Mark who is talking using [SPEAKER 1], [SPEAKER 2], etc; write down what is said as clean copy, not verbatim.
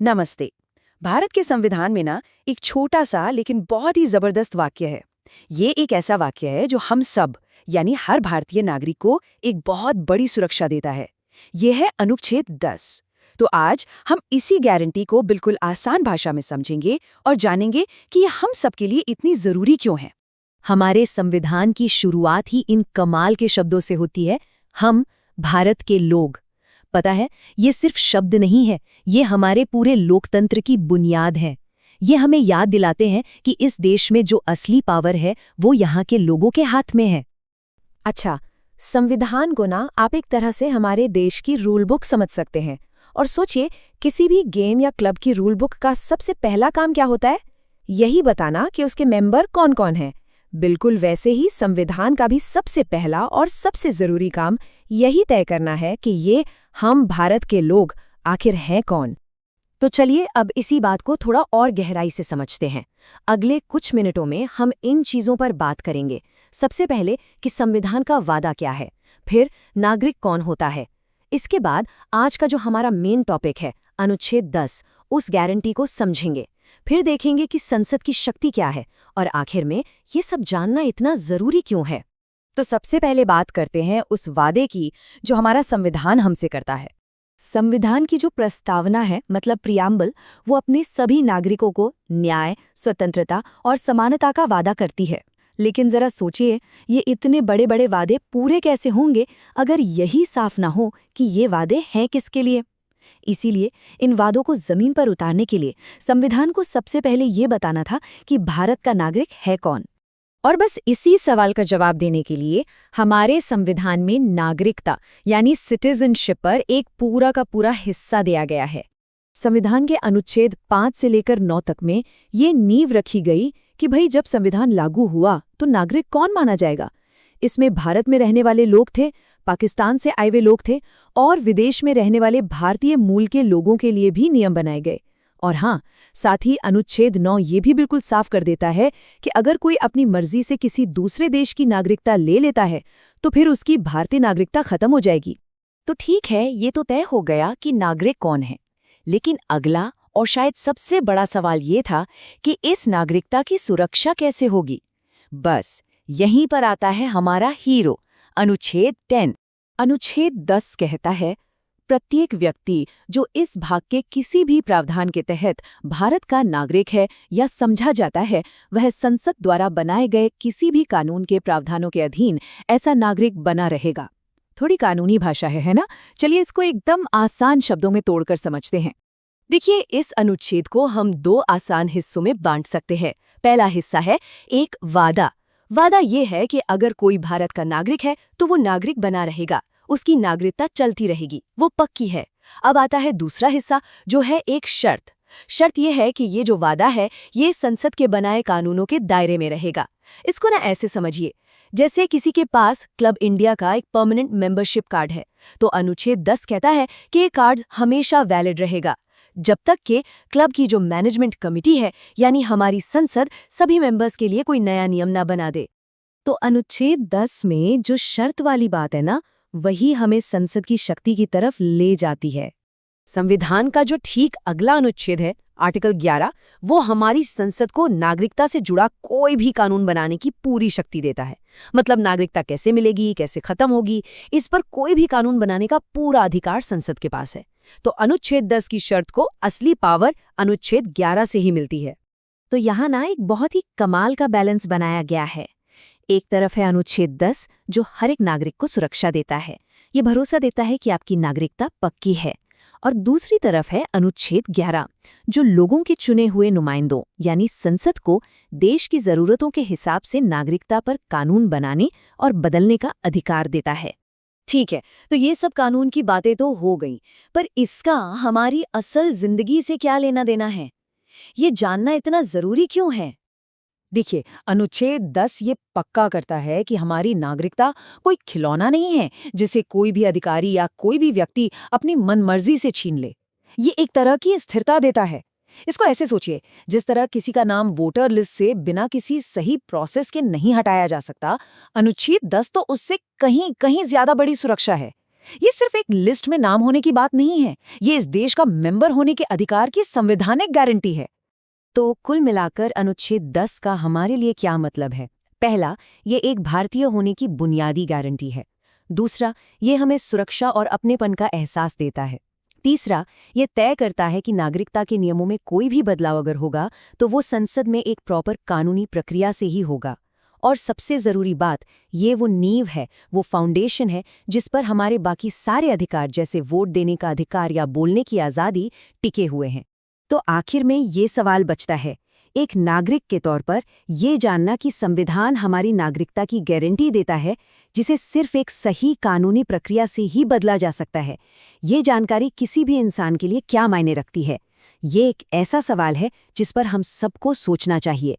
[SPEAKER 1] नमस्ते। भारत के संविधान में ना एक छोटा सा लेकिन बहुत ही जबरदस्त वाक्य है। ये एक ऐसा वाक्य है जो हम सब यानी हर भारतीय नागरिक को एक बहुत बड़ी सुरक्षा देता है। ये है अनुच्छेद 10। तो आज हम इसी गारंटी को बिल्कुल आसान भाषा में समझेंगे और जानेंगे कि ये हम सबके लिए इतनी जरूरी क्यों है।
[SPEAKER 2] हमारे संविधान की शुरुआत ही इन कमाल के शब्दों से होती है, हम भारत के लोग। पता है, ये सिर्फ शब्द नहीं है, ये हमारे पूरे लोकतंत्र की बुनियाद है। ये हमें याद दिलाते हैं कि इस देश में जो असली पावर है वो यहाँ के लोगों के हाथ में है।
[SPEAKER 3] अच्छा, संविधान को ना आप एक तरह से हमारे देश की रूल बुक समझ सकते हैं। और सोचिए, किसी भी गेम या क्लब की रूल बुक का सबसे पहला काम क्या होता है? यही बताना कि उसके मेंबर कौन कौन हैं। बिल्कुल वैसे ही संविधान का भी सबसे पहला और सबसे जरूरी काम यही तय करना है कि ये हम भारत के लोग आखिर हैं कौन।
[SPEAKER 2] तो चलिए अब इसी बात को थोड़ा और गहराई से समझते हैं। अगले कुछ मिनटों में हम इन चीज़ों पर बात करेंगे। सबसे पहले कि संविधान का वादा क्या है, फिर नागरिक कौन होता है। इसके बाद आज का जो हमारा मेन टॉपिक है, अनुच्छेद 10, उस गारंटी को समझेंगे। फिर देखेंगे कि संसद की शक्ति क्या है और आखिर में ये सब जानना इतना ज़रूरी क्यों है।
[SPEAKER 3] तो सबसे पहले बात करते हैं उस वादे की जो हमारा संविधान हमसे करता है। संविधान की जो प्रस्तावना है, मतलब प्रियाम्बल, वो अपने सभी नागरिकों को न्याय, स्वतंत्रता और समानता का वादा करती है। लेकिन जरा सोचिए, ये इतने बड़े बड़े वादे पूरे कैसे होंगे अगर यही साफ ना हो कि ये वादे हैं किसके लिए। इसीलिए इन वादों को जमीन पर उतारने के लिए संविधान को सबसे पहले ये बताना था कि भारत का नागरिक है कौन।
[SPEAKER 2] और बस इसी सवाल का जवाब देने के लिए हमारे संविधान में नागरिकता यानी सिटीजनशिप पर एक पूरा का पूरा हिस्सा दिया गया है।
[SPEAKER 3] संविधान के अनुच्छेद 5 से लेकर 9 तक में ये नींव रखी गई कि भाई जब संविधान लागू हुआ तो नागरिक कौन माना जाएगा। इसमें भारत में रहने वाले लोग थे, पाकिस्तान से आए हुए लोग थे और विदेश में रहने वाले भारतीय मूल के लोगों के लिए भी नियम बनाए गए। और हाँ, साथ ही अनुच्छेद 9 ये भी बिल्कुल साफ कर देता है कि अगर कोई अपनी मर्जी से किसी दूसरे देश की नागरिकता ले लेता है तो फिर उसकी भारतीय नागरिकता खत्म हो जाएगी।
[SPEAKER 2] तो ठीक है, ये तो तय हो गया कि नागरिक कौन है, लेकिन अगला और शायद सबसे बड़ा सवाल ये था कि इस नागरिकता की सुरक्षा कैसे होगी। बस यहीं पर आता है हमारा हीरो, अनुच्छेद 10। अनुच्छेद 10 कहता है, प्रत्येक व्यक्ति जो इस भाग के किसी भी प्रावधान के तहत भारत का नागरिक है या समझा जाता है, वह संसद द्वारा बनाए गए किसी भी कानून के प्रावधानों के अधीन ऐसा नागरिक बना रहेगा। थोड़ी कानूनी भाषा है ना? चलिए इसको एकदम आसान शब्दों में तोड़कर समझते हैं। देखिए, इस अनुच्छेद को हम 2 आसान हिस्सों में बांट सकते हैं। पहला हिस्सा है एक वादा। वादा ये है कि अगर कोई भारत का नागरिक है तो वो नागरिक बना रहेगा, उसकी नागरिकता चलती रहेगी, वो पक्की है। अब आता है दूसरा हिस्सा जो है एक शर्त। शर्त यह है कि ये जो वादा है ये संसद के बनाए कानूनों के दायरे में रहेगा। इसको ना ऐसे समझिए, जैसे किसी के पास क्लब इंडिया का एक परमानेंट मेंबरशिप कार्ड है, तो अनुच्छेद 10 कहता है कि ये कार्ड हमेशा वैलिड रहेगा जब तक कि क्लब की जो मैनेजमेंट कमिटी है यानी हमारी संसद सभी मेंबर्स के लिए कोई नया नियम ना बना दे। तो अनुच्छेद 10 में जो शर्त वाली बात है ना, वही हमें संसद की शक्ति की तरफ ले जाती है। संविधान का जो ठीक अगला अनुच्छेद है, आर्टिकल 11, वो हमारी संसद को नागरिकता से जुड़ा कोई भी कानून बनाने की पूरी शक्ति देता है। मतलब नागरिकता कैसे मिलेगी, कैसे खत्म होगी, इस पर कोई भी कानून बनाने का पूरा अधिकार संसद के पास है। तो अनुच्छेद 10 की शर्त को असली पावर अनुच्छेद 11 से ही मिलती है। तो यहाँ ना एक बहुत ही कमाल का बैलेंस बनाया गया है। एक तरफ है अनुच्छेद 10 जो हर एक नागरिक को सुरक्षा देता है, ये भरोसा देता है कि आपकी नागरिकता पक्की है। और दूसरी तरफ है अनुच्छेद 11 जो लोगों के चुने हुए नुमाइंदों यानी संसद को देश की जरूरतों के हिसाब से नागरिकता पर कानून बनाने और बदलने का अधिकार देता है। ठीक है, तो ये सब कानून की बातें तो हो गई, पर इसका हमारी असल जिंदगी से क्या लेना देना है? ये जानना इतना जरूरी क्यों है?
[SPEAKER 3] देखिए, अनुच्छेद 10 ये पक्का करता है कि हमारी नागरिकता कोई खिलौना नहीं है जिसे कोई भी अधिकारी या कोई भी व्यक्ति अपनी मनमर्जी से छीन ले। ये एक तरह की स्थिरता देता है। इसको ऐसे सोचिए, जिस तरह किसी का नाम वोटर लिस्ट से बिना किसी सही प्रोसेस के नहीं हटाया जा सकता, अनुच्छेद 10 तो उससे कहीं कहीं ज्यादा बड़ी सुरक्षा है।
[SPEAKER 2] ये सिर्फ एक लिस्ट में नाम होने की बात नहीं है, ये इस देश का मेंबर होने के अधिकार की संवैधानिक गारंटी है।
[SPEAKER 3] तो कुल मिलाकर अनुच्छेद 10 का हमारे लिए क्या मतलब है? पहला, ये एक भारतीय होने की बुनियादी गारंटी है। दूसरा, ये हमें सुरक्षा और अपनेपन का एहसास देता है। तीसरा, ये तय करता है कि नागरिकता के नियमों में कोई भी बदलाव अगर होगा तो वो संसद में एक प्रॉपर कानूनी प्रक्रिया से ही होगा। और सबसे ज़रूरी बात, ये वो नींव है, वो फाउंडेशन है जिस पर हमारे बाकी सारे अधिकार जैसे वोट देने का अधिकार या बोलने की आज़ादी टिके हुए हैं। तो आखिर में ये सवाल बचता है, एक नागरिक के तौर पर ये जानना कि संविधान हमारी नागरिकता की गारंटी देता है, जिसे सिर्फ एक सही कानूनी प्रक्रिया से ही बदला जा सकता है। ये जानकारी किसी भी इंसान के लिए क्या मायने रखती है? ये एक ऐसा सवाल है जिस पर हम सबको सोचना चाहिए।